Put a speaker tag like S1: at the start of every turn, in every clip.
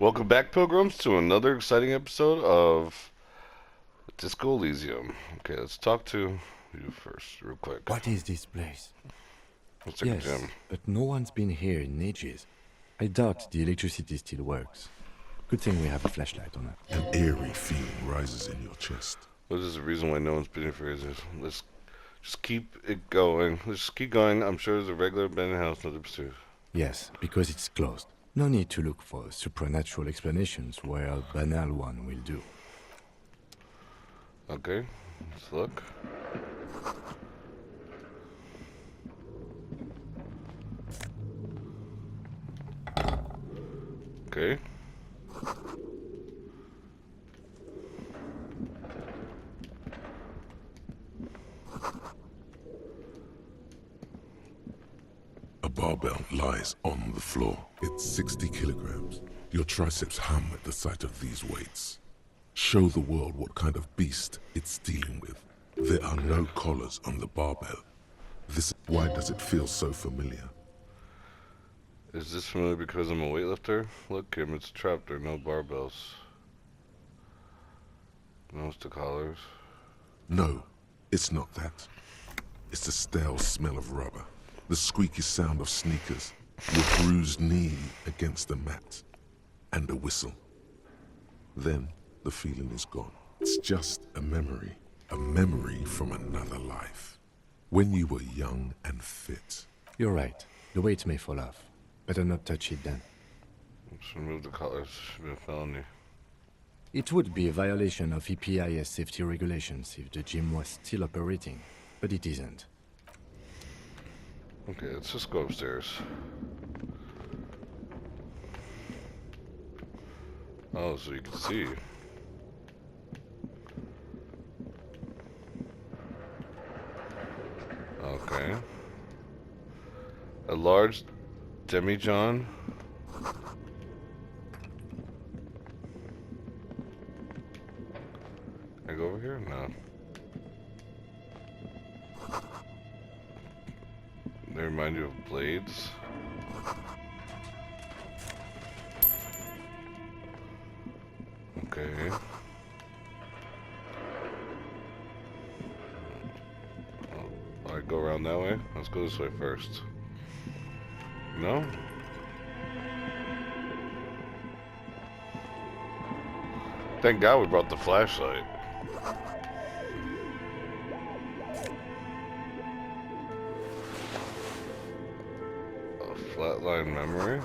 S1: Welcome back, Pilgrims, to another exciting episode of Disco Elysium. Okay, let's talk to you first, real quick.
S2: What is this place?
S1: Let's take a gym.
S2: But no one's been here in ages. I doubt the electricity still works. Good thing we have a flashlight on it.
S3: An eerie feeling rises in your chest.
S1: What is the reason why no one's been here for ages? Let's just keep it going. Let's just keep going. I'm sure there's a regular abandoned house not upstairs.
S2: Yes, because it's closed. No need to look for supernatural explanations where a banal one will do.
S1: Okay, let's look. Okay.
S3: A barbell lies on the floor. It's 60 kilograms. Your triceps hum at the sight of these weights. Show the world what kind of beast it's dealing with. There are no collars on the barbell. Why does it feel so familiar?
S1: Is this familiar because I'm a weightlifter? Look, Kim, it's trapped. There are no barbells. No stick collars.
S3: No, it's not that. It's the stale smell of rubber. The squeaky sound of sneakers, your bruised knee against the mat, and a whistle. Then the feeling is gone. It's just a memory from another life. When you were young and fit.
S2: You're right. The weight may fall off. Better not touch it then.
S1: Let's remove the collars. Should be a felony.
S2: It would be a violation of EPIS safety regulations if the gym was still operating, but it isn't.
S1: Okay, let's just go upstairs. Oh, so you can see. Okay. A large demijohn. Can I go over here? No. They remind you of blades. Okay. Alright, go around that way. Let's go this way first. No? Thank God we brought the flashlight. Flatline memory.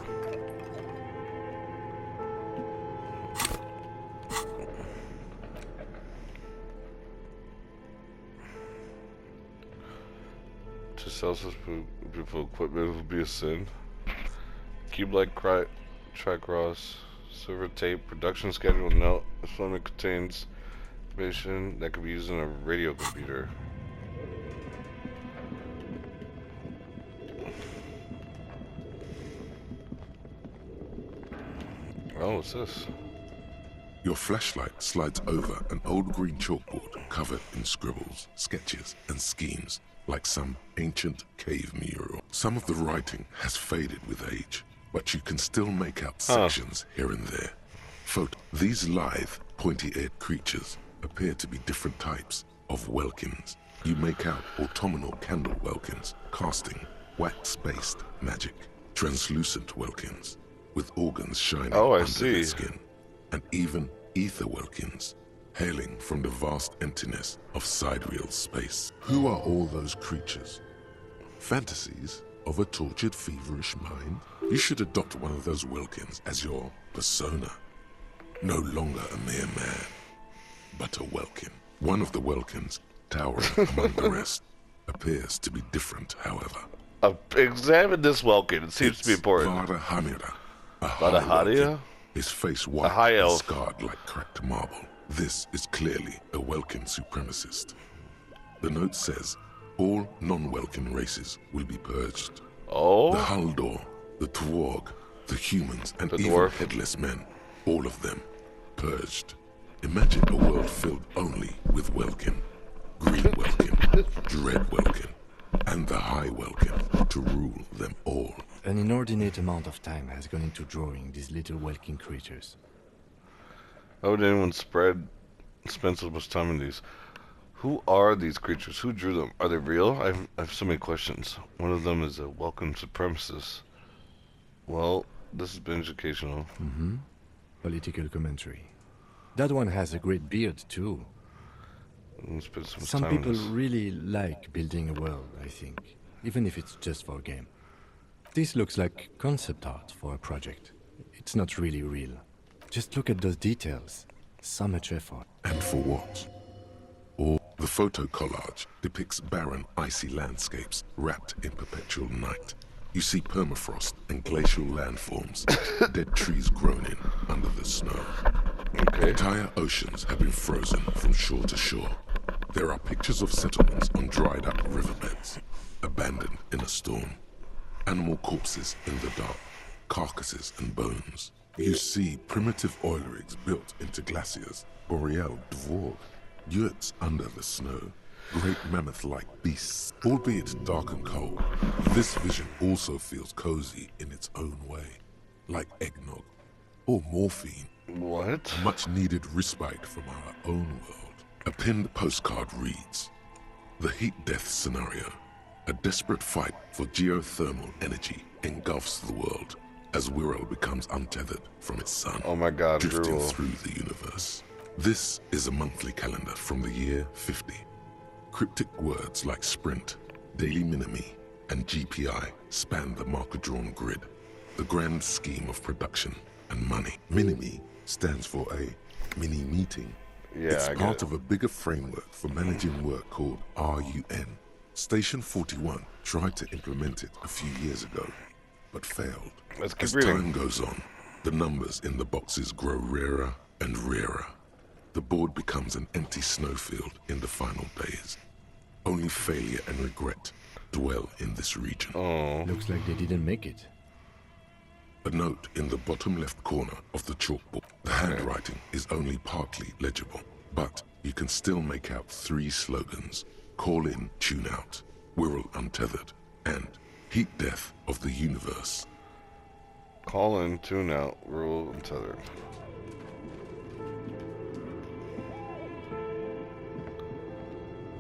S1: To sell such beautiful equipment would be a sin. Cube-like tricross, silver tape, production schedule note. This one contains information that could be used in a radio computer. Oh, what's this?
S3: Your flashlight slides over an old green chalkboard covered in scribbles, sketches, and schemes, like some ancient cave mural. Some of the writing has faded with age, but you can still make out sections here and there. These lithe, pointy-eared creatures appear to be different types of welkins. You make out autumnal candle welkins, casting, wax-based magic, translucent welkins, with organs shining under their skin, and even ether welkins, hailing from the vast emptiness of sidereal space. Who are all those creatures? Fantasies of a tortured, feverish mind? You should adopt one of those welkins as your persona. No longer a mere man, but a welkin. One of the welkins, towering among the rest, appears to be different, however.
S1: Examine this welkin. It seems to be important.
S3: Vada Hamira.
S1: Vada Hadia?
S3: His face white and scarred like cracked marble. This is clearly a Welkin supremacist. The note says, all non-Welkin races will be purged.
S1: Oh?
S3: The Haldor, the Twarg, the humans, and even headless men, all of them, purged. Imagine a world filled only with Welkin. Green Welkin, Dread Welkin, and the High Welkin to rule them all
S2: An inordinate amount of time has gone into drawing these little walking creatures.
S1: How would anyone spend so much time in these? Who are these creatures? Who drew them? Are they real? I have so many questions. One of them is a welcome supremacist. Well, this has been educational.
S2: Mm-hmm. Political commentary. That one has a great beard, too.
S1: Spend so much
S2: Some
S1: time in
S2: people
S1: this.
S2: really like building a world, I think. Even if it's just for a game. This looks like concept art for a project. It's not really real. Just look at those details. So much effort.
S3: And for what? Or the photo collage depicts barren, icy landscapes wrapped in perpetual night. You see permafrost and glacial landforms, dead trees grown in under the snow.
S1: Okay.
S3: Entire oceans have been frozen from shore to shore. There are pictures of settlements on dried up riverbeds, abandoned in a storm. Animal corpses in the dark, carcasses and bones. You see primitive oil rigs built into glaciers, boreal dwarf, yurts under the snow, great mammoth-like beasts, albeit dark and cold. This vision also feels cozy in its own way, like eggnog or morphine.
S1: What?
S3: Much-needed respite from our own world. A pinned postcard reads, "The heat-death scenario. A desperate fight for geothermal energy engulfs the world as Wirral becomes untethered from its sun,
S1: Oh my god,
S3: drifting
S1: drool.
S3: through the universe." This is a monthly calendar from the year 50. Cryptic words like sprint, daily minimi, and GPI span the marker-drawn grid, the grand scheme of production and money. Minimi stands for a mini-meeting.
S1: Yeah,
S3: It's
S1: I get
S3: part
S1: it.
S3: of a bigger framework for managing work called RUN. Station 41 tried to implement it a few years ago, but failed.
S1: Let's keep
S3: As
S1: reading.
S3: time goes on, the numbers in the boxes grow rarer and rarer. The board becomes an empty snowfield in the final days. Only failure and regret dwell in this region.
S1: Oh.
S2: Looks like they didn't make it.
S3: A note in the bottom left corner of the chalkboard. The handwriting is only partly legible, but you can still make out 3 slogans: Call in, Tune out, Wirral Untethered, and Heat Death of the Universe.
S1: Call in, tune out, rule untethered.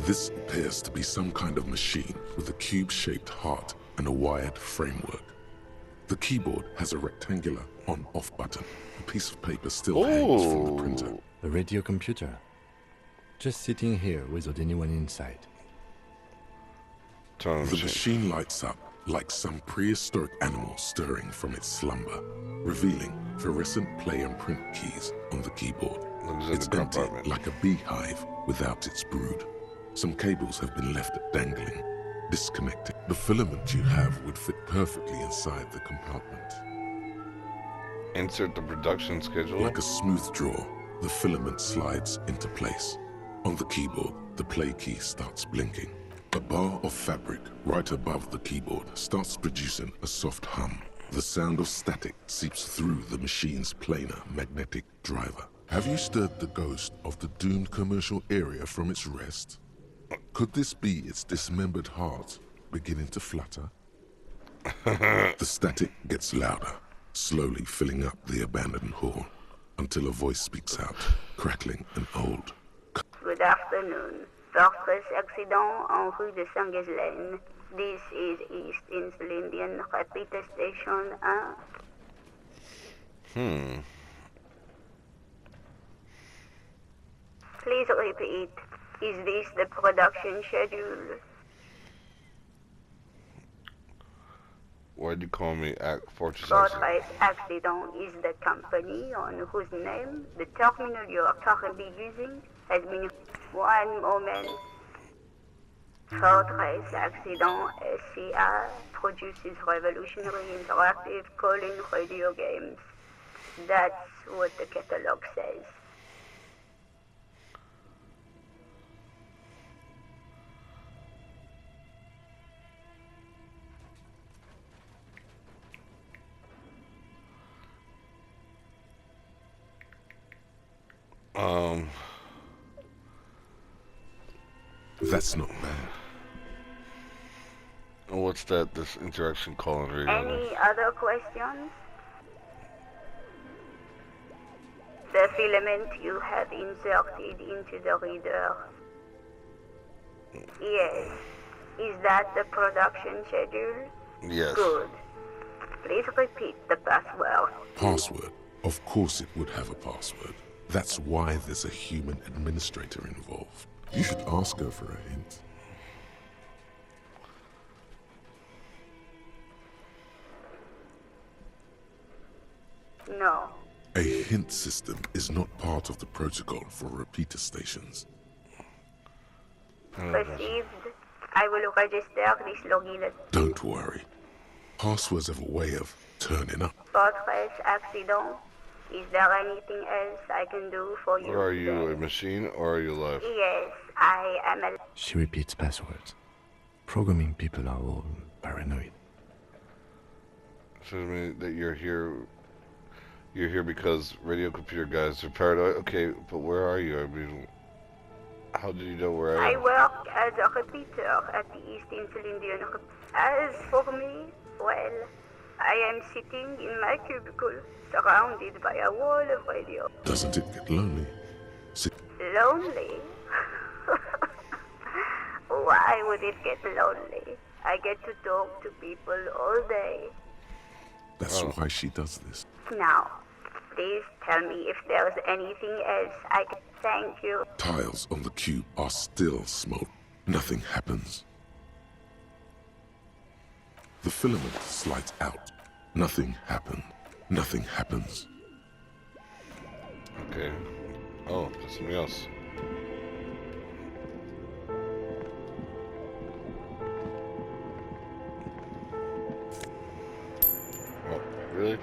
S3: This appears to be some kind of machine with a cube-shaped heart and a wired framework. The keyboard has a rectangular on-off button. A piece of paper still hangs from the printer.
S1: Oh.
S2: A radio computer. Just sitting here without anyone inside.
S1: Turn on
S3: The
S1: the machine.
S3: machine lights up like some prehistoric animal stirring from its slumber, revealing fluorescent play and print keys on the keyboard.
S1: Looks like
S3: It's
S1: a
S3: empty,
S1: compartment.
S3: like a beehive without its brood. Some cables have been left dangling, disconnected. The filament you have would fit perfectly inside the compartment.
S1: Insert the production schedule.
S3: Like a smooth draw, the filament slides into place. On the keyboard, the play key starts blinking. A bar of fabric right above the keyboard starts producing a soft hum. The sound of static seeps through the machine's planar magnetic driver. Have you stirred the ghost of the doomed commercial area from its rest? Could this be its dismembered heart beginning to flutter? The static gets louder, slowly filling up the abandoned hall, until a voice speaks out, crackling and old.
S4: Good afternoon. Fortress accident en rue de Saint-Ghislaine. This is East Insulindian Repeater Station 1. Please repeat. Is this the production schedule?
S1: Why'd you call me Fortress Accident?
S4: Fortress Accident is the company on whose name the terminal you are currently using has been... One moment. Fortress Accident SCR produces revolutionary interactive calling radio games. That's what the catalog says.
S3: That's not bad.
S1: What's that? This interaction call on radio?
S4: Any other questions? The filament you have inserted into the reader. Yes. Is that the production schedule?
S1: Yes.
S4: Good. Please repeat the password.
S3: Password? Of course it would have a password. That's why there's a human administrator involved. You should ask her for a hint.
S4: No.
S3: A hint system is not part of the protocol for repeater stations.
S4: Received. I will register this login.
S3: Don't worry. Passwords have a way of turning up.
S4: Fortress accident. Is there anything else I can do for you?
S1: Or are you
S4: today?
S1: a machine or are you alive?
S4: Yes, I am a...
S2: She repeats passwords. Programming people are all paranoid.
S1: So I mean that you're here. You're here because radio computer guys are paranoid. Okay, but where are you? I mean, how did you know where I
S4: I
S1: am?
S4: work as a repeater at the East Insulindian. As for me, well, I am sitting in my cubicle, surrounded by a wall of radio.
S3: Doesn't it get lonely?
S4: Lonely? Why would it get lonely? I get to talk to people all day.
S3: That's why she does this.
S4: Now, please tell me if there's anything else I can... Thank you.
S3: Tiles on the cube are still smoke. Nothing happens. The filament slides out. Nothing happened. Nothing happens.
S1: Okay. Oh, that's something else. Oh, really?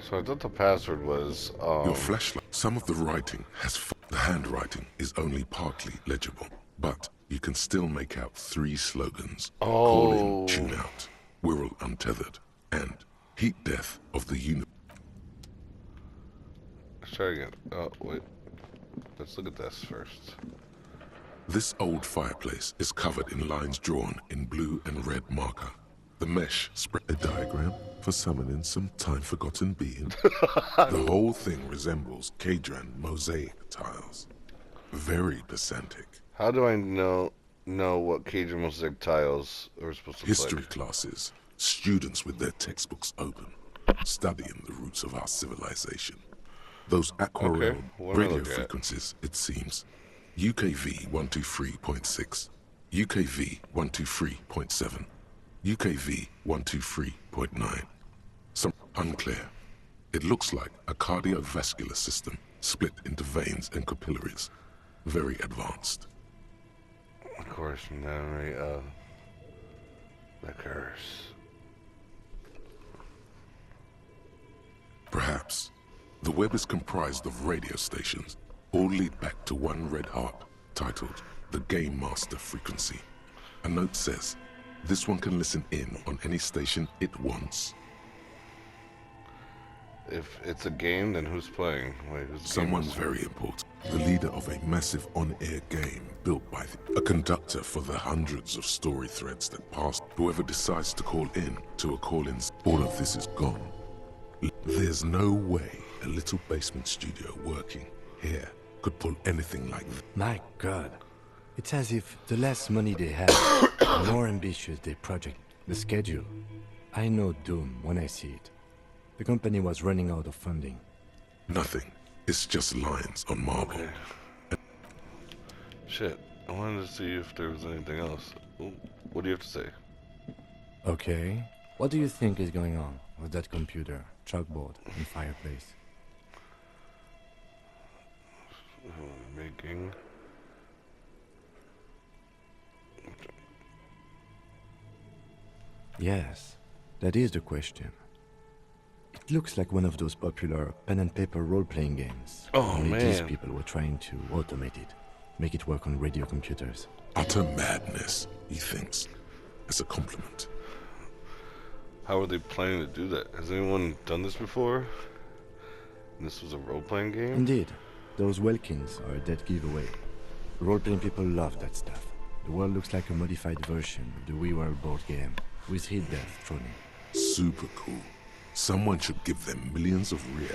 S1: So I thought the password was,
S3: Your flashlight. Some of the writing has... The handwriting is only partly legible, but you can still make out 3 slogans. Call in, tune out, we're all untethered, and heat death of the universe.
S1: Let's try again. Oh, wait. Let's look at this first.
S3: This old fireplace is covered in lines drawn in blue and red marker. The mesh spread a diagram for summoning some time-forgotten being. The whole thing resembles Kadran mosaic tiles. Very pedantic.
S1: How do I know what Cajun mosaic tiles are supposed to look
S3: History
S1: like?
S3: classes, students with their textbooks open, studying the roots of our civilization. Those aquarelle
S1: Okay, what am I
S3: radio
S1: looking at?
S3: frequencies, it seems. UKV 123.6, UKV 123.7, UKV 123.9. Some unclear. It looks like a cardiovascular system split into veins and capillaries. Very advanced.
S1: Of course, memory of the curse.
S3: Perhaps. The web is comprised of radio stations, all lead back to one red harp, titled the Game Master Frequency. A note says, this one can listen in on any station it wants.
S1: If it's a game, then who's playing? Wait, who's the
S3: Someone
S1: game?
S3: very important. The leader of a massive on-air game built by a conductor for the hundreds of story threads that pass. Whoever decides to call in to a call-in, all of this is gone. There's no way a little basement studio working here could pull anything like this.
S2: My God. It's as if the less money they have, the more ambitious their project, the schedule. I know doom when I see it. The company was running out of funding.
S3: Nothing. It's just lines on marble.
S1: Okay. Shit, I wanted to see if there was anything else. Ooh, what do you have to say?
S2: Okay. What do you think is going on with that computer, chalkboard, and fireplace?
S1: Making...
S2: Yes, that is the question. It looks like one of those popular pen and paper role-playing games.
S1: Oh,
S2: Only these
S1: man.
S2: people were trying to automate it, make it work on radio computers.
S3: Utter madness, he thinks, as a compliment.
S1: How are they planning to do that? Has anyone done this before? This was a role-playing game?
S2: Indeed, those Welkins are a dead giveaway. Role-playing people love that stuff. The world looks like a modified version of the WiiWare board game, with hit death thrown in.
S3: Super cool. Someone should give them millions of real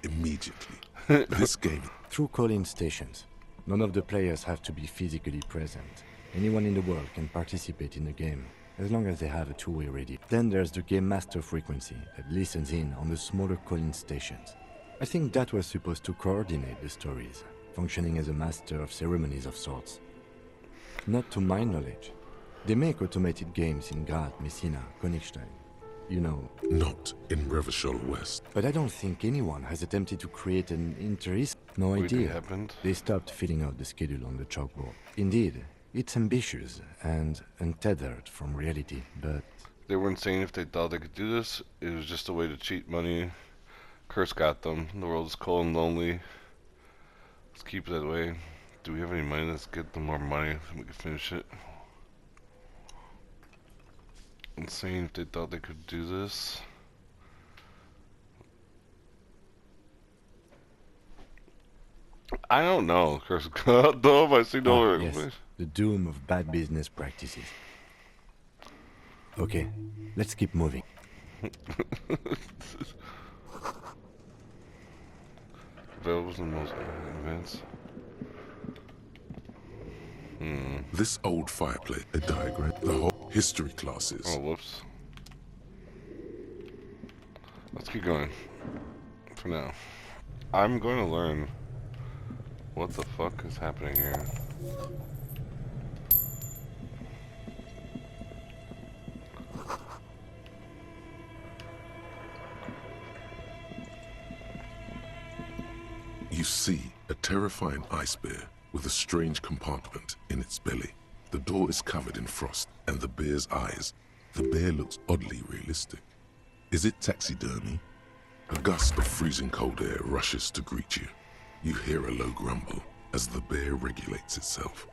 S3: immediately. This game.
S2: Through call-in stations, none of the players have to be physically present. Anyone in the world can participate in the game, as long as they have a two-way radio. Then there's the Game Master frequency that listens in on the smaller call-in stations. I think that was supposed to coordinate the stories, functioning as a master of ceremonies of sorts. Not to my knowledge. They make automated games in Graz, Messina, Königstein. You know.
S3: Not in Revachol West.
S2: But I don't think anyone has attempted to create an interest. No
S1: Wait,
S2: idea.
S1: it happened?
S2: They stopped filling out the schedule on the chalkboard. Indeed, it's ambitious and untethered from reality, but...
S1: They weren't saying if they thought they could do this. It was just a way to cheat money. Curse got them. The world is cold and lonely. Let's keep it that way. Do we have any money? Let's get them more money and we can finish it. Insane if they thought they could do this. I don't know, Curse God. No, I see no.
S2: yes, the doom of bad business practices. Okay, let's keep moving.
S1: Available in most events.
S3: This old fireplace, a diagram, the whole history classes.
S1: Oh, whoops. Let's keep going. For now. I'm going to learn what the fuck is happening here.
S3: You see a terrifying ice bear with a strange compartment in its belly. The door is covered in frost, and the bear's eyes. The bear looks oddly realistic. Is it taxidermy? A gust of freezing cold air rushes to greet you. You hear a low grumble as the bear regulates itself.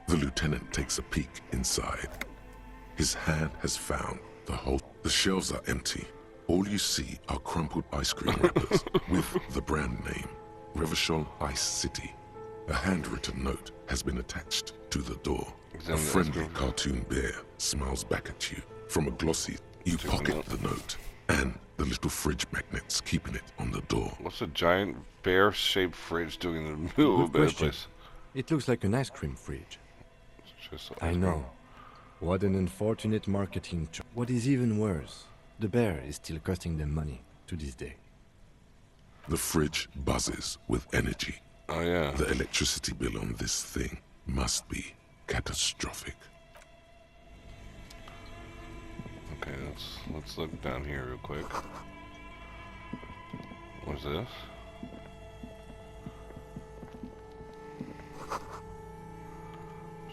S3: The lieutenant takes a peek inside. His hand has found the hole. The shelves are empty. All you see are crumpled ice cream wrappers with the brand name, Revachol Ice City. A handwritten note has been attached to the door. A friendly cartoon bear smiles back at you. From a glossy, you pocket the note and the little fridge magnets keeping it on the door.
S1: What's a giant bear-shaped fridge doing in the middle of a bad place?
S2: It looks like an ice cream fridge.
S1: It's just
S2: I know. What an unfortunate marketing choice. What is even worse, the bear is still costing them money to this day.
S3: The fridge buzzes with energy.
S1: Oh yeah.
S3: The electricity bill on this thing must be catastrophic.
S1: Okay, let's look down here real quick. What's this?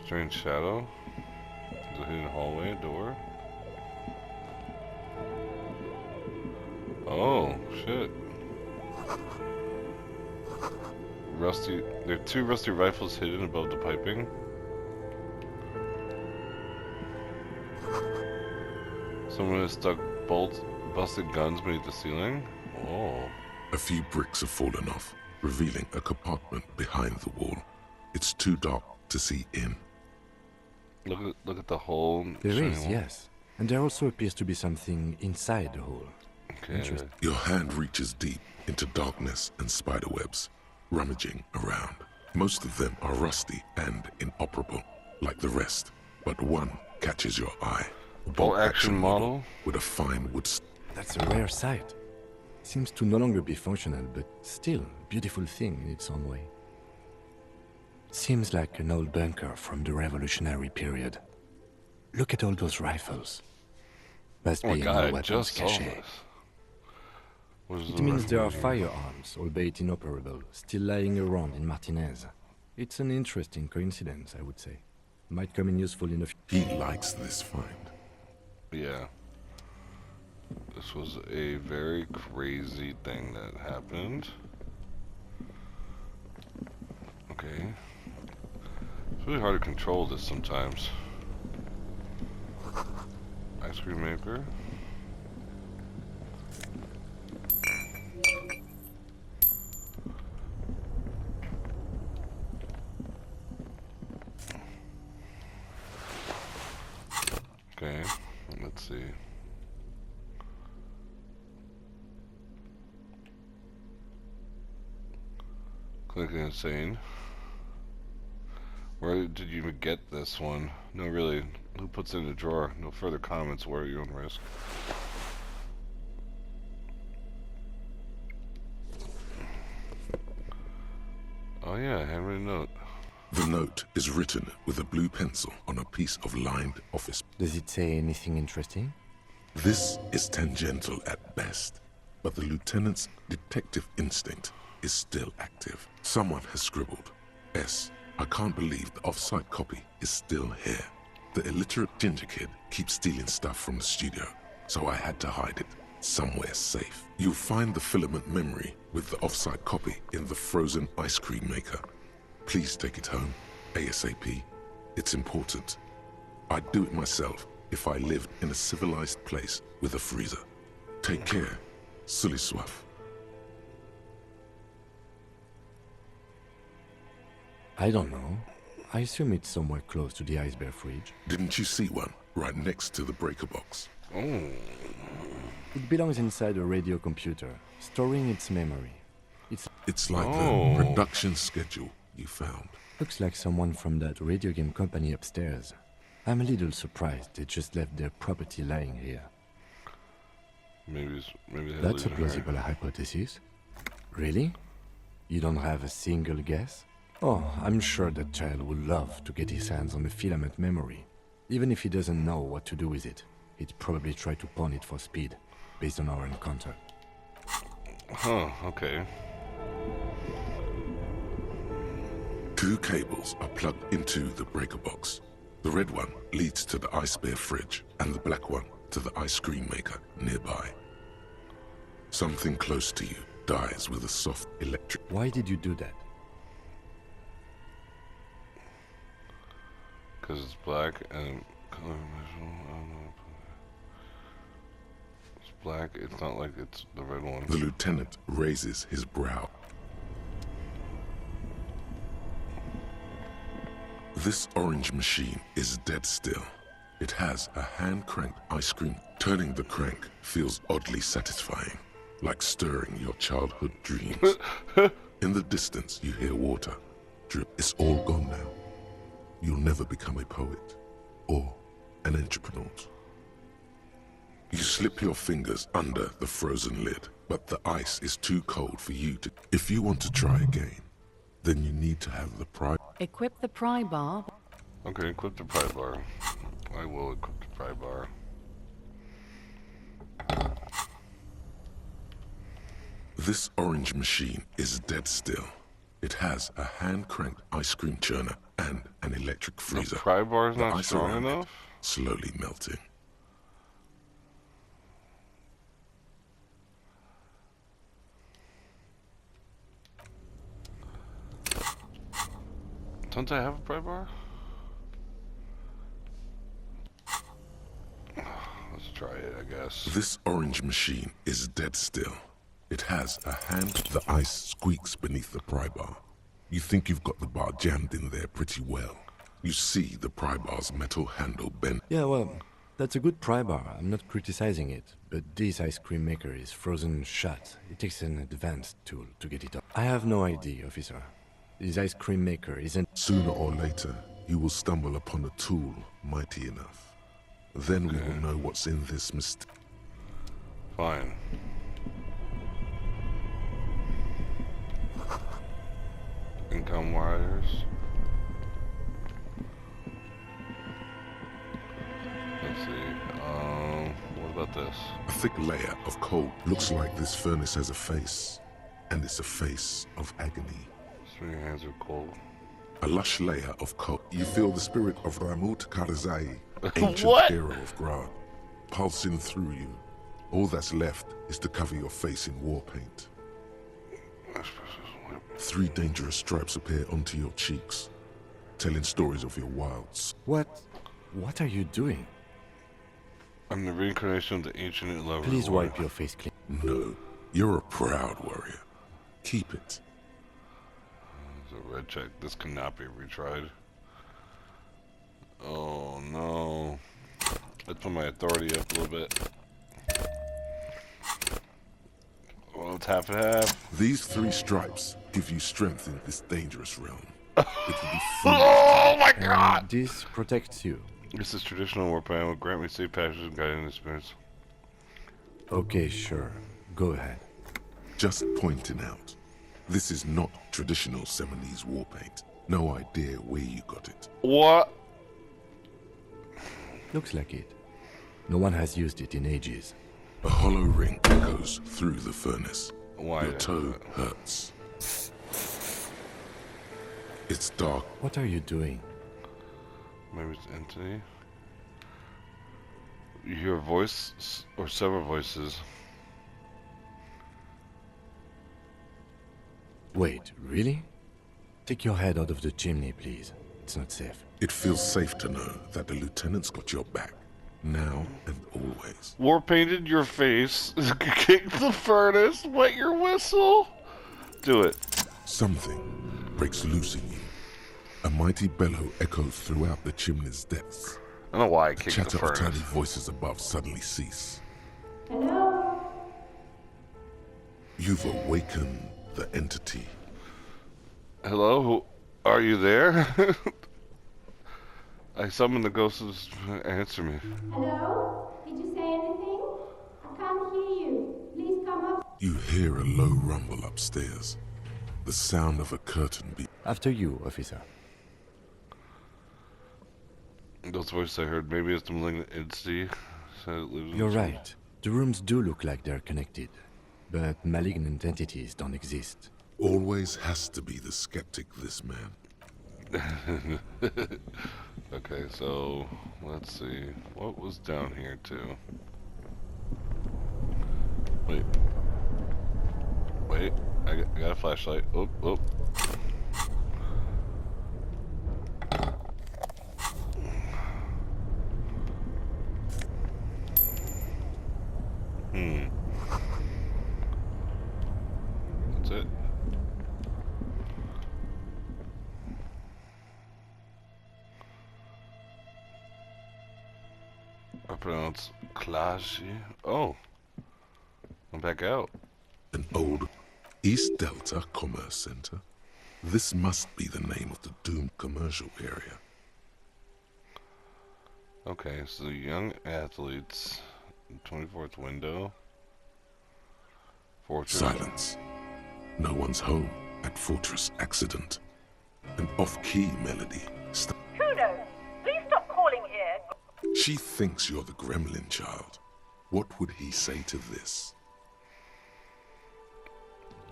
S1: Strange shadow. There's a hidden hallway, a door. Oh shit. Rusty. There are two rusty rifles hidden above the piping. Someone has stuck busted guns beneath the ceiling. Oh.
S3: A few bricks have fallen off, revealing a compartment behind the wall. It's too dark to see in.
S1: Look at the hole.
S2: There is, yes. And there also appears to be something inside the hole.
S1: Okay.
S3: Your hand reaches deep into darkness and spiderwebs, rummaging around. Most of them are rusty and inoperable, like the rest, but one catches your eye. A
S1: bolt-action model
S3: with a fine wood.
S2: That's a rare sight. Seems to no longer be functional, but still a beautiful thing in its own way. Seems like an old bunker from the revolutionary period. Look at all those rifles. Must
S1: Oh my
S2: be
S1: god,
S2: a
S1: I
S2: weapons
S1: just saw
S2: cache.
S1: this. What is
S2: It
S1: the
S2: means there are
S1: rifle here?
S2: firearms, albeit inoperable, still lying around in Martinez. It's an interesting coincidence, I would say. Might come in useful in a
S3: He likes this find.
S1: Yeah. This was a very crazy thing that happened. Okay. It's really hard to control this sometimes. Ice cream maker. see. Click insane. Where did you even get this one? No, really. Who puts it in a drawer? No further comments. Where are you on risk? Oh yeah, handwritten note.
S3: The note is written with a blue pencil on a piece of lined office.
S2: Does it say anything interesting?
S3: This is tangential at best, but the lieutenant's detective instinct is still active. Someone has scribbled, S. I can't believe the off-site copy is still here. The illiterate ginger kid keeps stealing stuff from the studio, so I had to hide it somewhere safe. You'll find the filament memory with the off-site copy in the frozen ice cream maker. Please take it home, ASAP. It's important. I'd do it myself if I lived in a civilized place with a freezer. Take care, Sully Swaff.
S2: I don't know. I assume it's somewhere close to the Ice Bear fridge.
S3: Didn't you see one right next to the breaker box?
S1: Oh.
S2: It belongs inside a radio computer, storing its memory.
S3: It's like the production schedule you found.
S2: Looks like someone from that radio game company upstairs. I'm a little surprised they just left their property lying here.
S1: Maybe they
S2: That's a
S1: leave it here.
S2: plausible hypothesis. Really? You don't have a single guess? Oh, I'm sure that child would love to get his hands on the filament memory. Even if he doesn't know what to do with it, he'd probably try to pawn it for speed, based on our encounter.
S1: Huh, okay.
S3: 2 cables are plugged into the breaker box. The red one leads to the Ice Bear fridge, and the black one to the ice cream maker nearby. Something close to you dies with a soft electric...
S2: Why did you do that?
S1: Because it's black and color visual. I don't know. It's black. It's not like it's the red one.
S3: The lieutenant raises his brow. This orange machine is dead still. It has a hand-cranked ice cream. Turning the crank feels oddly satisfying, like stirring your childhood dreams. In the distance, you hear water drip. It's all gone now. You'll never become a poet or an entrepreneur. You slip your fingers under the frozen lid, but the ice is too cold for you to... If you want to try again, then you need to have the pry...
S5: Equip the pry bar.
S1: Okay, equip the pry bar. I will equip the pry bar.
S3: This orange machine is dead still. It has a hand-cranked ice cream churner and an electric freezer.
S1: The pry bar is
S3: The
S1: not
S3: ice
S1: strong
S3: around it
S1: enough?
S3: slowly melting.
S1: Don't I have a pry bar? Let's try it, I guess.
S3: This orange machine is dead still. It has a hand... The ice squeaks beneath the pry bar. You think you've got the bar jammed in there pretty well. You see the pry bar's metal handle bent.
S2: Yeah, well, that's a good pry bar. I'm not criticizing it. But this ice cream maker is frozen shut. It takes an advanced tool to get it up. I have no idea, officer. This ice cream maker isn't...
S3: Sooner or later, you will stumble upon a tool mighty enough. Then we will know what's in this mist.
S1: Fine. Income wires. Let's see. What about this?
S3: A thick layer of coal looks like this furnace has a face. And it's a face of agony.
S1: Swing your hands are cold.
S3: A lush layer of coal. You feel the spirit of Ramut Karzai, ancient
S1: What?
S3: hero of Grad, pulsing through you. All that's left is to cover your face in war paint. 3 dangerous stripes appear onto your cheeks, telling stories of your wilds.
S2: What? What are you doing?
S1: I'm the reincarnation of the ancient lover.
S2: Please wipe your face clean.
S3: No, you're a proud warrior. Keep it.
S1: There's a red check. This cannot be retried. Oh no. Let's put my authority up a little bit. Well, it's half and half.
S3: These 3 stripes give you strength in this dangerous realm. It would be foolish.
S1: Oh my
S2: And
S1: god!
S2: this protects you.
S1: This is traditional war plan. Will grant me safe passage and guiding experience.
S2: Okay, sure. Go ahead.
S3: Just pointing out, this is not traditional Seminese war paint. No idea where you got it.
S1: What?
S2: Looks like it. No one has used it in ages.
S3: A hollow ring echoes through the furnace.
S1: Why?
S3: Your toe hurts. It's dark.
S2: What are you doing?
S1: Maybe it's entity. You hear a voice or several voices.
S2: Wait, really? Take your head out of the chimney, please. It's not safe.
S3: It feels safe to know that the lieutenant's got your back. Now and always.
S1: War painted your face. Kick the furnace. Wet your whistle. Do it.
S3: Something breaks loose in you. A mighty bellow echoes throughout the chimney's depths.
S1: I don't know why I
S3: The
S1: kicked the
S3: chatter of tiny
S1: furnace.
S3: voices above suddenly cease.
S4: Hello?
S3: You've awakened the entity.
S1: Hello? Who are you there? I summoned the ghosts. Answer me.
S4: Hello? Did you say anything? I can't hear you. Please come up.
S3: You hear a low rumble upstairs. The sound of a curtain being
S2: After you, officer.
S1: Those voices I heard. Maybe it's the malignant entity. Said it lives in
S2: You're
S1: the-
S2: right. The rooms do look like they're connected. But malignant entities don't exist.
S3: always has to be the skeptic, this man.
S1: Okay, so let's see. What was down here too? Wait. Wait. I got a flashlight. Oh, oh. That's it. I pronounce Klashi. Oh. I'm back out.
S3: An old East Delta Commerce Center. This must be the name of the doomed commercial area.
S1: Okay, so young athletes, 24th window. Fortress.
S3: Silence. No one's home at Fortress Accident. An off-key melody.
S5: Kudos! Please stop calling here.
S3: She thinks you're the gremlin child. What would he say to this?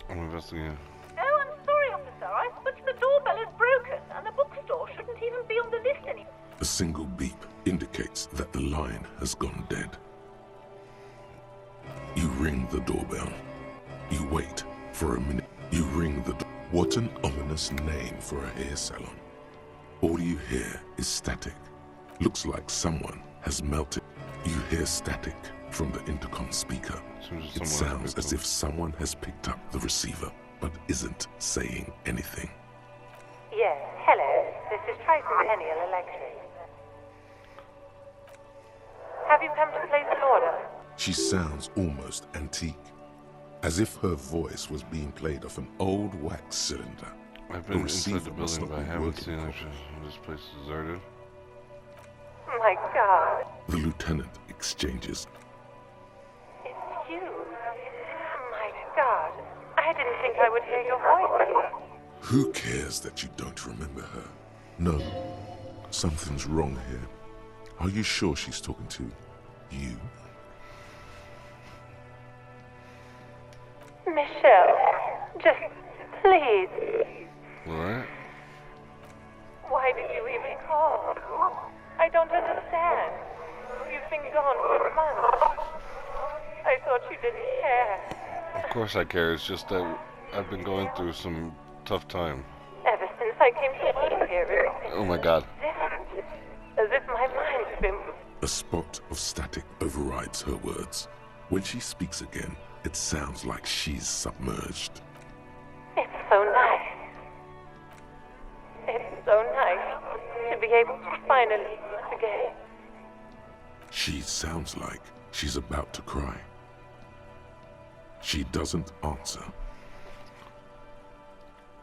S1: I'm investigating.
S5: Oh, I'm sorry, officer. But the doorbell is broken, and the bookstore shouldn't even be on the list anymore.
S3: A single beep indicates that the line has gone dead. You ring the doorbell. You wait for a minute. You ring the door. What an ominous name for a hair salon. All you hear is static. Looks like someone has melted. You hear static from the intercom speaker. It sounds as if someone has picked up the receiver, but isn't saying anything.
S5: Yes, hello. This is Tricentennial Electric. Have you come to place an order?
S3: She sounds almost antique, as if her voice was being played off an old wax cylinder.
S1: I've been
S3: The
S1: inside
S3: receiver
S1: the
S3: must
S1: building, but
S3: not
S1: I
S3: be
S1: haven't
S3: working
S1: seen
S3: properly.
S1: this place is deserted.
S5: My God.
S3: The lieutenant exchanges.
S5: It's you. My God. I didn't think I would hear your voice.
S3: Who cares that you don't remember her? No, something's wrong here. Are you sure she's talking to you?
S5: Michelle, just please.
S1: What?
S5: Why did you even call? I don't understand. You've been gone for months. I thought you didn't care.
S1: Of course I care. It's just that I've been going through some tough time.
S5: Ever since I came to live here,
S1: Oh my God.
S5: as if my mind's been...
S3: A spot of static overrides her words. When she speaks again, it sounds like she's submerged.
S5: It's so nice. It's so nice to be able to finally meet again.
S3: She sounds like she's about to cry. She doesn't answer.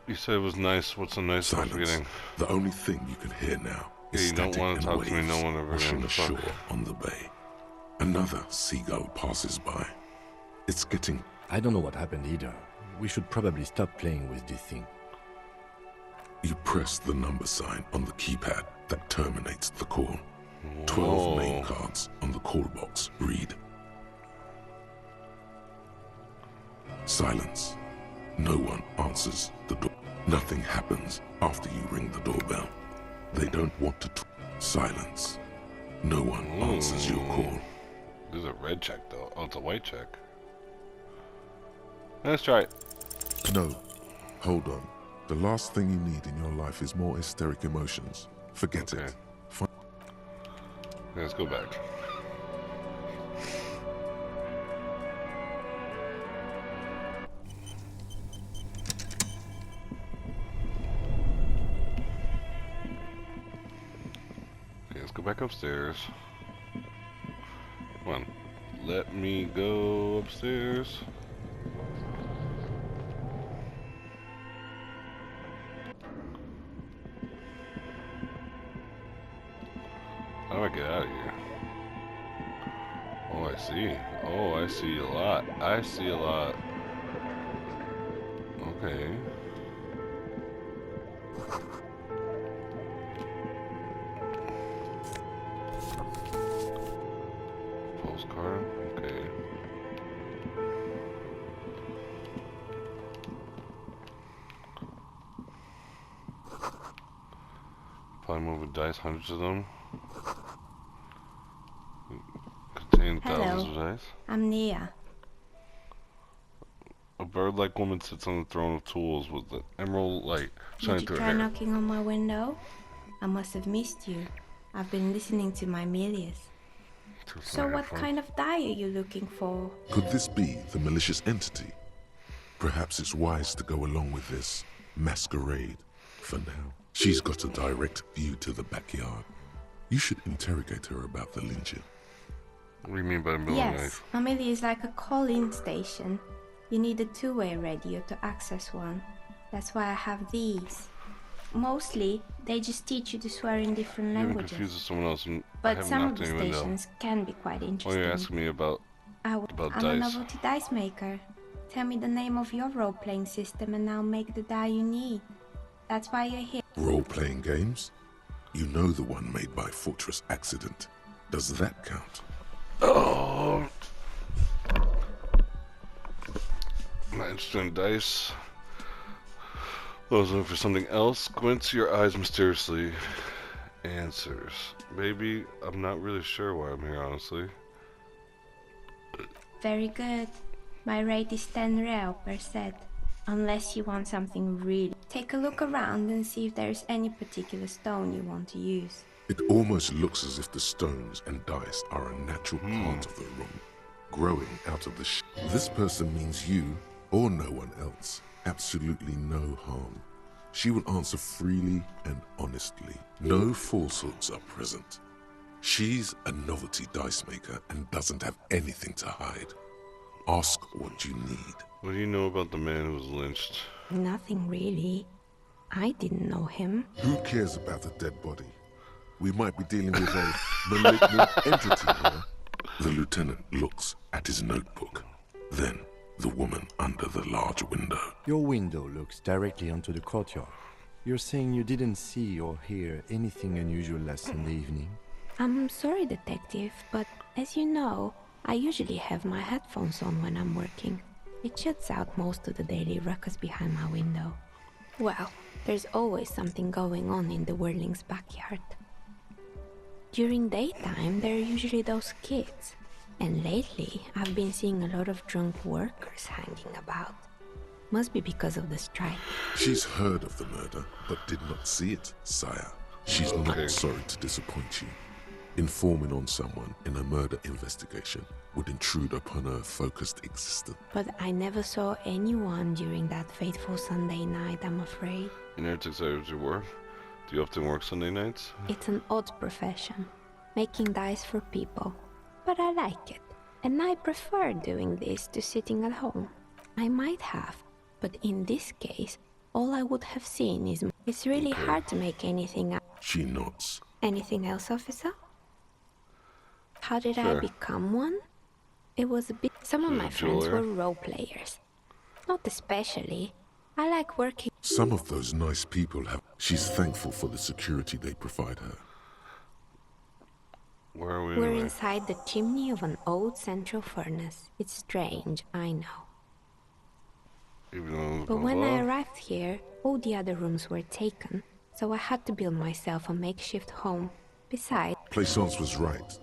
S1: You said it was nice. What's so nice about
S3: Silence.
S1: forgetting?
S3: The only thing you can hear now is
S1: Yeah, you don't
S3: static
S1: wanna
S3: and
S1: talk to me,
S3: waves
S1: no one ever
S3: washing
S1: again. Fuck.
S3: ashore on the bay. Another seagull passes by. It's getting...
S2: I don't know what happened either. We should probably stop playing with this thing.
S3: You press the number sign on the keypad that terminates the call. 12 name cards on the call box read. Silence. No one answers the door. Nothing happens after you ring the doorbell. They don't want to silence. No one answers your call.
S1: There's a red check though. Oh, it's a white check. Let's try it.
S3: No. Hold on. The last thing you need in your life is more hysteric emotions. Forget
S1: Okay.
S3: it.
S1: Let's go back. Okay, let's go back upstairs. Come on. Let me go upstairs. How do I get out of here? Oh, I see. Oh, I see a lot. I see a lot. Okay. Postcard. Okay. Probably move with dice, hundreds of them. Contain thousands of dice.
S6: I'm Nia.
S1: A bird-like woman sits on the throne of tools with the emerald light
S6: Did
S1: shining
S6: you
S1: through her
S6: try
S1: hair.
S6: knocking on my window? I must have missed you. I've been listening to my Melius. So what kind of die are you looking for?
S3: Could this be the malicious entity? Perhaps it's wise to go along with this masquerade for now. She's got a direct view to the backyard. You should interrogate her about the lynching.
S1: What do you mean by building
S6: Yes,
S1: knife?
S6: Amelia is like a call-in station. You need a two-way radio to access one. That's why I have these. Mostly, they just teach you to swear in different
S1: You're getting
S6: languages.
S1: confused with someone else, and I
S6: But
S1: haven't
S6: some of
S1: knocked
S6: the
S1: any window.
S6: stations can be quite
S1: Why
S6: interesting.
S1: are you asking me about
S6: I'm
S1: dice?
S6: a novelty dice maker. Tell me the name of your role-playing system and I'll make the die you need. That's why you're here.
S3: Role-playing games? You know the one made by Fortress Accident. Does that count?
S1: Oh, not interested in dice. Looking for something else. Squints your eyes mysteriously. Answers. Maybe I'm not really sure why I'm here, honestly.
S6: Very good. My rate is 10 real per set. Unless you want something really. Take a look around and see if there's any particular stone you want to use.
S3: It almost looks as if the stones and dice are a natural part of the room, growing out of the This person means you, or no one else, absolutely no harm. She will answer freely and honestly. No falsehoods are present. She's a novelty dice maker and doesn't have anything to hide. Ask what you need.
S1: What do you know about the man who was lynched?
S6: Nothing really. I didn't know him.
S3: Who cares about a dead body? We might be dealing with a malignant entity here. The lieutenant looks at his notebook. Then, the woman under the large window.
S2: Your window looks directly onto the courtyard. You're saying you didn't see or hear anything unusual last Sunday evening?
S6: I'm sorry, detective, but as you know, I usually have my headphones on when I'm working. It shuts out most of the daily ruckus behind my window. Well, there's always something going on in the Whirling's backyard. During daytime, there are usually those kids. And lately, I've been seeing a lot of drunk workers hanging about. Must be because of the strike.
S3: She's heard of the murder, but did not see it, sire. She's
S1: Okay.
S3: not sorry to disappoint you. Informing on someone in a murder investigation would intrude upon her focused existence.
S6: But I never saw anyone during that fateful Sunday night, I'm afraid.
S1: You never took out your work? Do you often work Sunday nights?
S6: It's an odd profession. making dice for people. But I like it, and I prefer doing this to sitting at home. I might have, but in this case, all I would have seen is... It's really hard to make anything out.
S3: She nods.
S6: Anything else, officer? How did I
S1: Sure.
S6: become one? It was a bit... Some of
S1: So
S6: my
S1: a
S6: friends
S1: jeweler?
S6: were role players. Not especially. I like working...
S3: Some of those nice people have. She's thankful for the security they provide her.
S1: Where are we
S6: We're
S1: anyway?
S6: inside the chimney of an old central furnace. It's strange, I know.
S1: Even though
S6: But when I
S1: above?
S6: arrived here, all the other rooms were taken, so I had to build myself a makeshift home. Besides,
S3: Plaisance was right.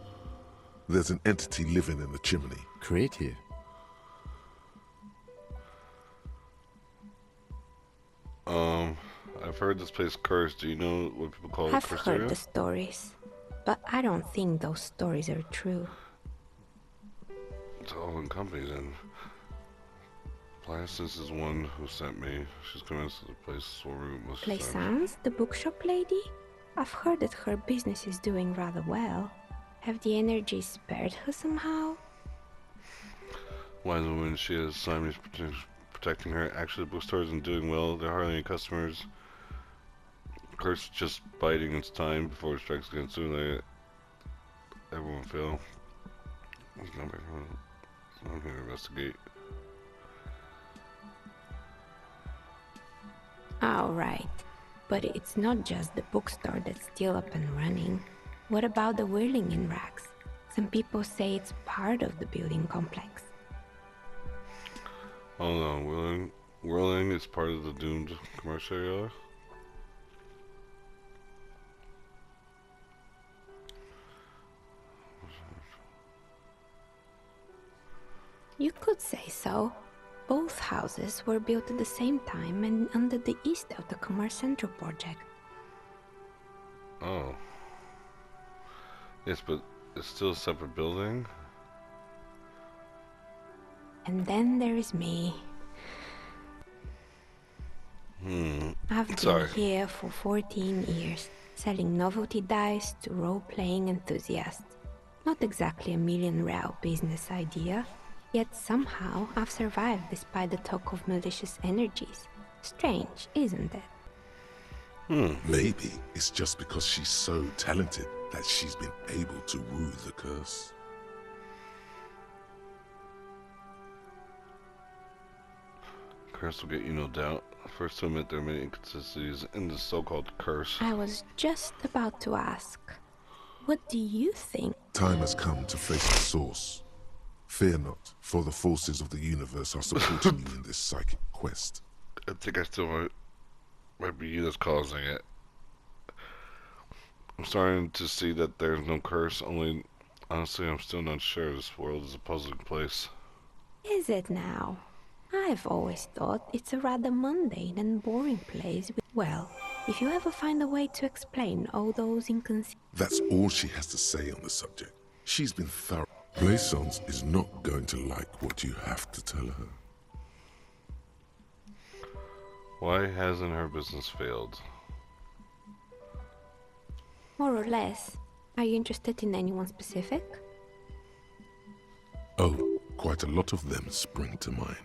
S3: There's an entity living in the chimney.
S2: Create here.
S1: I've heard this place cursed. Do you know what people call it?
S6: I've
S1: Cursed
S6: heard
S1: area?
S6: the stories, but I don't think those stories are true.
S1: It's all in companies, and Plaisance is one who sent me. She's convinced that the place will root most of the time.
S6: Plaisance, the bookshop lady? I've heard that her business is doing rather well. Have the energies spared her somehow?
S1: Wise woman, she has Simon's protecting her. Actually, the bookstore isn't doing well. There are hardly any customers. Curse just biding its time before it strikes again. Soon they everyone fail. There's no back home. I'm here to investigate.
S6: Alright, but it's not just the bookstore that's still up and running. What about the whirling in racks? Some people say it's part of the building complex.
S1: Hold on, whirling is part of the doomed commercial area.
S6: You could say so. Both houses were built at the same time and under the east of the Commerce Central project.
S1: Oh. Yes, but it's still a separate building.
S6: And then there is me. I've been
S1: Sorry.
S6: here for 14 years, selling novelty dice to role-playing enthusiasts. Not exactly a million-real business idea, yet somehow I've survived despite the talk of malicious energies. Strange, isn't it?
S3: Maybe it's just because she's so talented that she's been able to woo the curse.
S1: Curse will get you no doubt. First to admit there are many inconsistencies in the so-called curse.
S6: I was just about to ask, what do you think?
S3: Time has come to face the source. Fear not, for the forces of the universe are supporting you in this psychic quest.
S1: I think I still might be you that's causing it. I'm starting to see that there's no curse, only honestly I'm still not sure. This world is a puzzling place.
S6: Is it now? I've always thought it's a rather mundane and boring place. Well, if you ever find a way to explain all those inconsistencies...
S3: That's all she has to say on the subject. She's been thorough. Plaisance is not going to like what you have to tell her.
S1: Why hasn't her business failed?
S6: More or less. Are you interested in anyone specific?
S3: Oh, quite a lot of them spring to mind.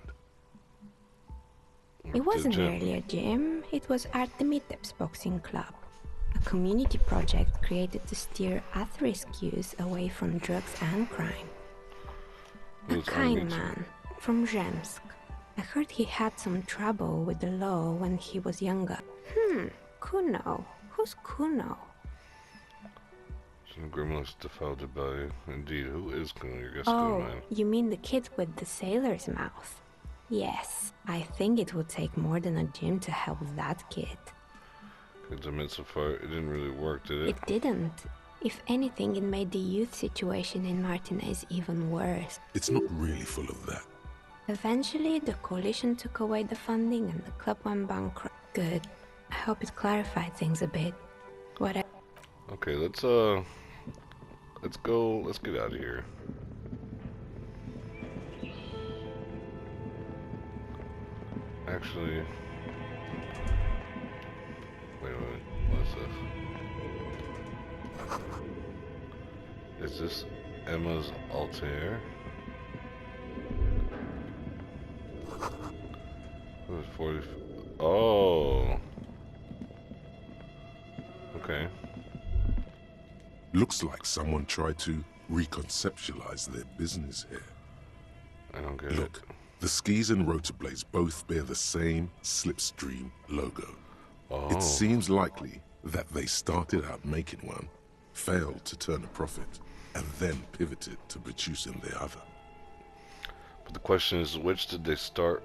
S6: It wasn't
S1: Gym.
S6: really a gym, it was Artemitep's boxing club. A community project created to steer at-risk youth away from drugs and crime. A
S1: Who's
S6: kind
S1: Artemitep?
S6: man, from Zemsk. I heard he had some trouble with the law when he was younger. Kuno. Who's Kuno?
S1: Some grimless defiled by indeed. Who is Kuno? Your guest
S6: Oh,
S1: mine.
S6: you mean the kid with the sailor's mouth? Yes, I think it would take more than a gym to help that kid.
S1: Kids admit so far it didn't really work, did it?
S6: It didn't. If anything, it made the youth situation in Martinez even worse.
S3: It's not really full of that.
S6: Eventually, the coalition took away the funding and the club went bankrupt. Good. I hope it clarified things a bit. Whatever.
S1: Okay, let's go. Let's get out of here. Actually, wait a minute. What is this? Is this Emma's Altair? It was 40. Oh. Okay.
S3: Looks like someone tried to reconceptualize their business here.
S1: I don't get
S3: Look, the skis and rotorblades both bear the same Slipstream logo.
S1: Oh.
S3: It seems likely that they started out making one, failed to turn a profit, and then pivoted to producing the other.
S1: But the question is, which did they start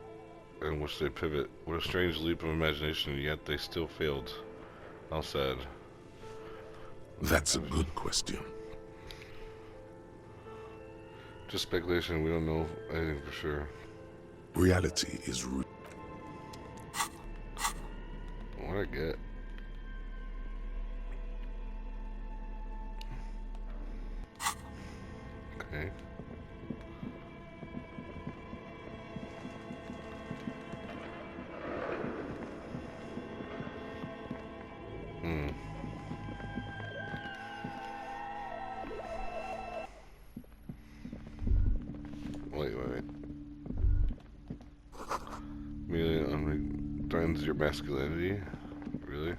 S1: and which they pivot? What a strange leap of imagination, yet they still failed. How sad.
S3: That's a good question.
S1: Just speculation, we don't know anything for sure.
S3: Reality is
S1: What'd I get? Okay. Wait. Immediately threatens your masculinity? Really?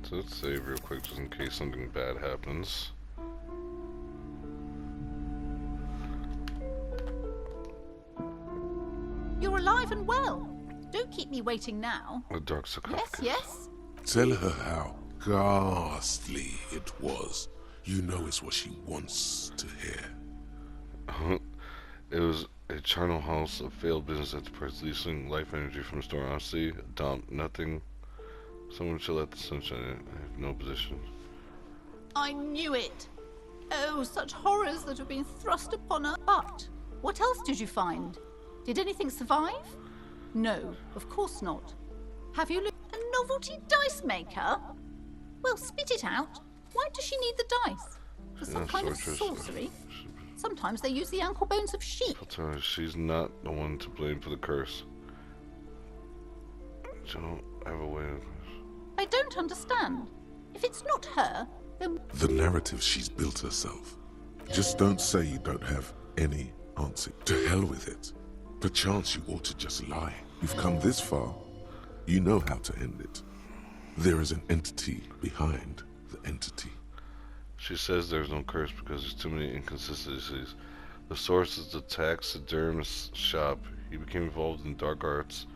S1: So let's save real quick just in case something bad happens.
S7: You're alive and well. Don't keep me waiting now.
S1: The dark sarcophagus.
S7: Yes.
S3: Tell her how ghastly it was. You know it's what she wants to hear.
S1: It was a charnel house, a failed business enterprise leasing life energy from store. Honestly, a dump, nothing. Someone should let the sunshine in. I have no position.
S7: I knew it. Oh, such horrors that have been thrust upon her. But what else did you find? Did anything survive? No, of course not. Have you looked at a novelty dice maker? Well, spit it out. Why does she need the dice? For some kind of sorcery? Sometimes they use the ankle bones of sheep.
S1: I'll tell her she's not the one to blame for the curse. She don't have a way of...
S7: I don't understand. If it's not her, then...
S3: The narrative she's built herself. Just don't say you don't have any answer. To hell with it. Perchance you ought to just lie. You've come this far. You know how to end it. There is an entity behind the entity.
S1: She says there's no curse because there's too many inconsistencies. The source is the taxidermist shop. He became involved in dark arts.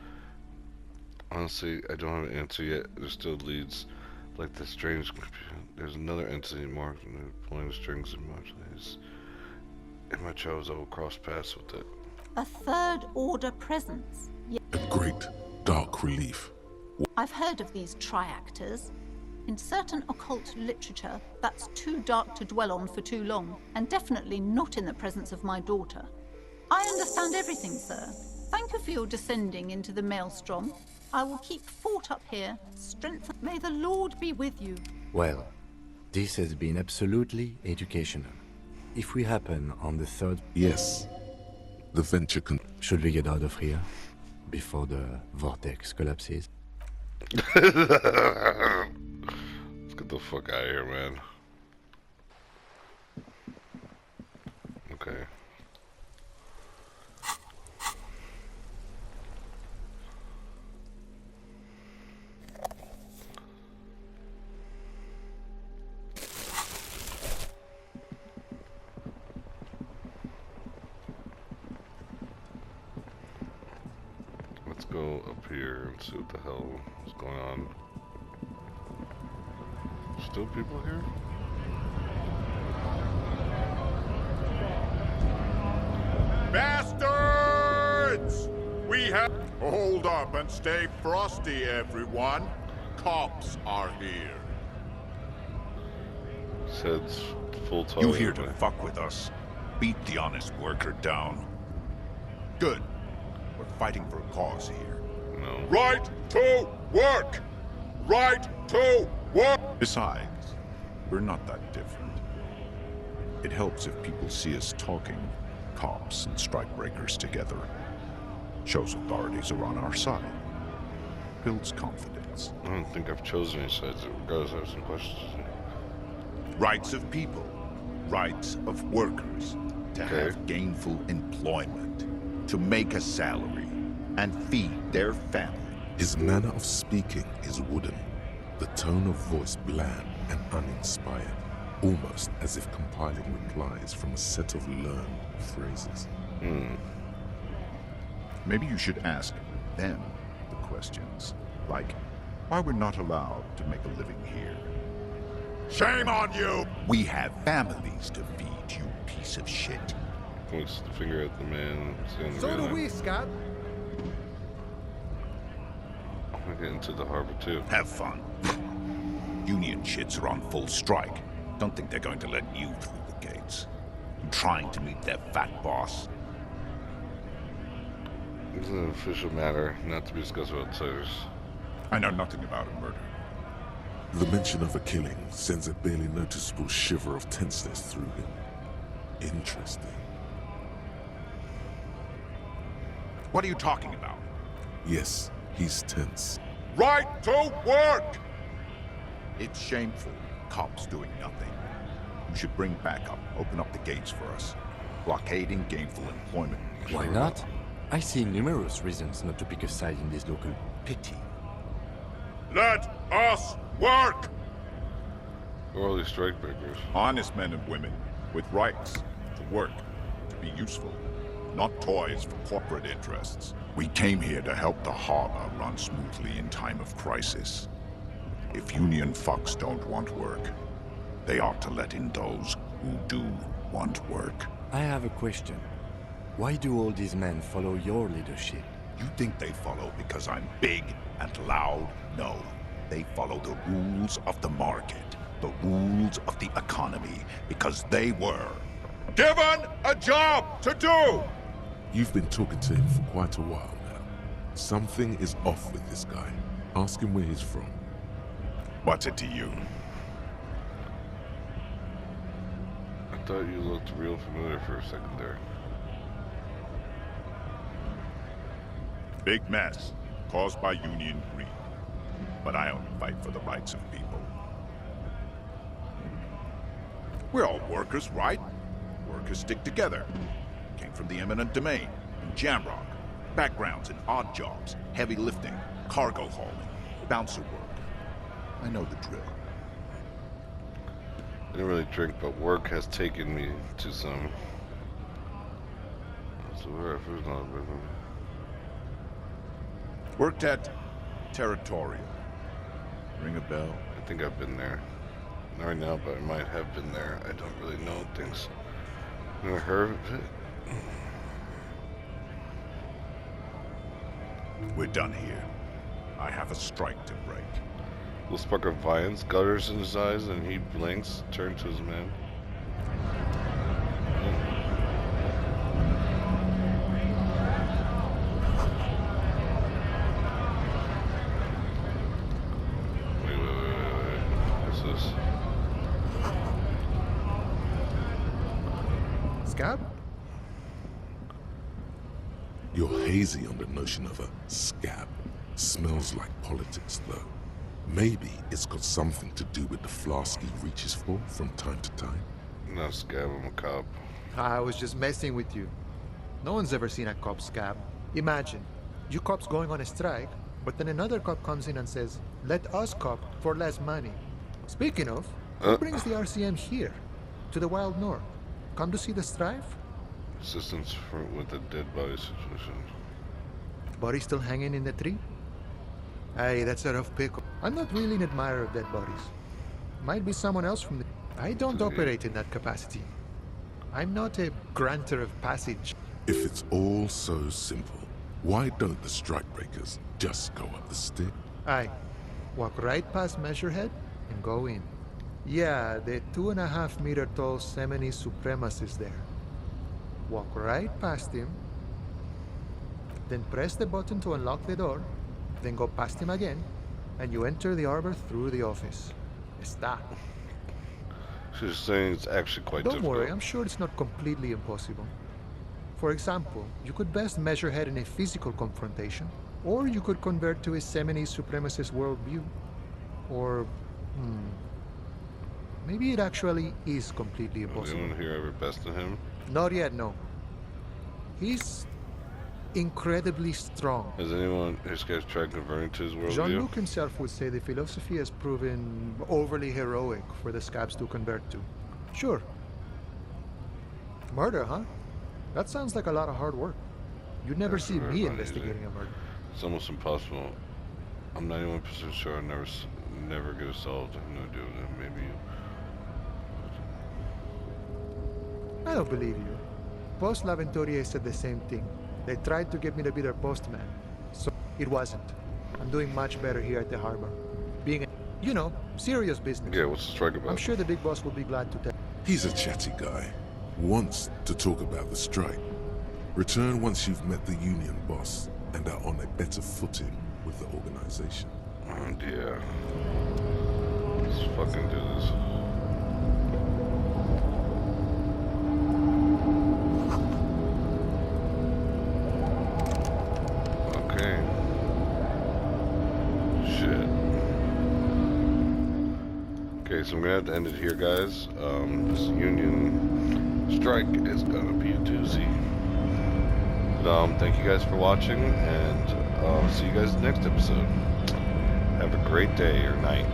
S1: Honestly, I don't have an answer yet. There still leads like the strange... There's another entity marked pulling the strings and modulates. In my travels, I will cross paths with it.
S7: A third order presence.
S3: A great dark relief.
S7: I've heard of these triactors. In certain occult literature, that's too dark to dwell on for too long, and definitely not in the presence of my daughter. I understand everything, sir. Thank you for your descending into the maelstrom. I will keep fort up here. Strength. May the Lord be with you.
S2: Well, this has been absolutely educational. If we happen on the third...
S3: Yes. The venture
S2: Should we get out of here? Before the vortex collapses?
S1: Let's get the fuck out of here, man. Okay. Let's go up here and see what the hell is going on. Still people here?
S8: Bastards! We have... Hold up and stay frosty, everyone. Cops are here.
S1: Says full time.
S9: You here to fuck with us? Beat the honest worker down. Good. We're fighting for a cause here.
S1: No.
S8: Right to work! Right to work!
S9: Besides, we're not that different. It helps if people see us talking, cops and strikebreakers together. Shows authorities are on our side. Builds confidence.
S1: I don't think I've chosen any sides. Regardless, I have some questions.
S8: Rights of people. Rights of workers. To
S1: Okay.
S8: have gainful employment. To make a salary. And feed their family.
S3: His manner of speaking is wooden, the tone of voice bland and uninspired, almost as if compiling replies from a set of learned phrases.
S9: Maybe you should ask them the questions, like why we're not allowed to make a living here.
S8: Shame on you!
S9: We have families to feed, you piece of shit.
S1: Points the finger at the man.
S10: So do we, Scott.
S1: I'm gonna get into the harbor too.
S9: Have fun. Union shits are on full strike. Don't think they're going to let you through the gates. I'm trying to meet their fat boss.
S1: This is an official matter, not to be discussed with outsiders.
S9: I know nothing about a murder.
S3: The mention of a killing sends a barely noticeable shiver of tenseness through him. Interesting.
S9: What are you talking about?
S3: Yes, he's tense.
S8: Right to work!
S9: It's shameful. Cops doing nothing. You should bring backup. Open up the gates for us. Blockading gainful employment.
S2: Why not? I see numerous reasons not to pick a side in this local
S9: Pity.
S8: Let us work!
S1: Who are all these strikebreakers?
S9: Honest men and women with rights to work, to be useful, not toys for corporate interests. We came here to help the harbor run smoothly in time of crisis. If Union fucks don't want work, they ought to let in those who do want work.
S2: I have a question. Why do all these men follow your leadership?
S9: You think they follow because I'm big and loud? No. They follow the rules of the market, the rules of the economy, because they were
S8: Given a job to do!
S3: You've been talking to him for quite a while now. Something is off with this guy. Ask him where he's from.
S9: What's it to you?
S1: I thought you looked real familiar for a second there.
S9: Big mess, caused by Union greed. But I only fight for the rights of people. We're all workers, right? Workers stick together. Came from the eminent domain, in Jamrock. Backgrounds in odd jobs, heavy lifting, cargo hauling, bouncer work. I know the drill.
S1: I didn't really drink, but work has taken me to some. So where if there's not a river.
S9: Worked at Territorial. Ring a bell?
S1: I think I've been there. Not right now, but I might have been there. I don't really know things. Never heard of it.
S9: We're done here. I have a strike to break.
S1: Little spark of violence gutters in his eyes, and he blinks, turns to his man. Wait. What's this?
S10: Scab?
S3: You're hazy on the notion of a scab. Smells like politics, though. Maybe it's got something to do with the flask he reaches for from time to time.
S1: Not scab, I'm a cop.
S10: I was just messing with you. No one's ever seen a cop scab. Imagine, you cops going on a strike, but then another cop comes in and says, let us cop for less money. Speaking of, who brings the RCM here? To the Wild North? Come to see the strife?
S1: Assistance with the dead body situation.
S10: Body still hanging in the tree? Hey, that's a rough pickle. I'm not really an admirer of dead bodies. Might be someone else from the... I don't operate in that capacity. I'm not a granter of passage.
S3: If it's all so simple, why don't the strikebreakers just go up the stick?
S10: Aye. Walk right past Measurehead and go in. Yeah, the 2.5 meter tall Semini supremacist there. Walk right past him, then press the button to unlock the door, then go past him again, and you enter the arbor through the office. Está.
S1: She's saying it's actually quite
S10: Don't
S1: difficult.
S10: worry, I'm sure it's not completely impossible. For example, you could best measure head in a physical confrontation, or you could convert to a Semini supremacist worldview. Or, Maybe it actually is completely
S1: Was
S10: impossible.
S1: anyone here ever bested him?
S10: Not yet, no. He's incredibly strong.
S1: Has anyone, his guys tried converting to his worldview?
S10: Jean-Luc himself would say the philosophy has proven overly heroic for the scabs to convert to. Sure. Murder, huh? That sounds like a lot of hard work. You'd never
S1: That's
S10: see
S1: very
S10: me
S1: funny,
S10: investigating a murder.
S1: It's almost impossible. I'm 91% sure I'll never get it solved. I have no idea what that. Maybe you.
S10: I don't believe you. Post L'Aventurier said the same thing. They tried to get me to be their postman. So it wasn't. I'm doing much better here at the harbor. Being a, you know, serious business.
S1: Yeah, what's the strike about?
S10: I'm sure the big boss will be glad to tell.
S3: He's a chatty guy. Wants to talk about the strike. Return once you've met the union boss and are on a better footing with the organization.
S1: Oh dear. Let's fucking do this. Okay. Shit. Okay, so I'm gonna have to end it here, guys. This union strike is gonna be a doozy. But, thank you guys for watching, and I'll see you guys next episode. Have a great day or night.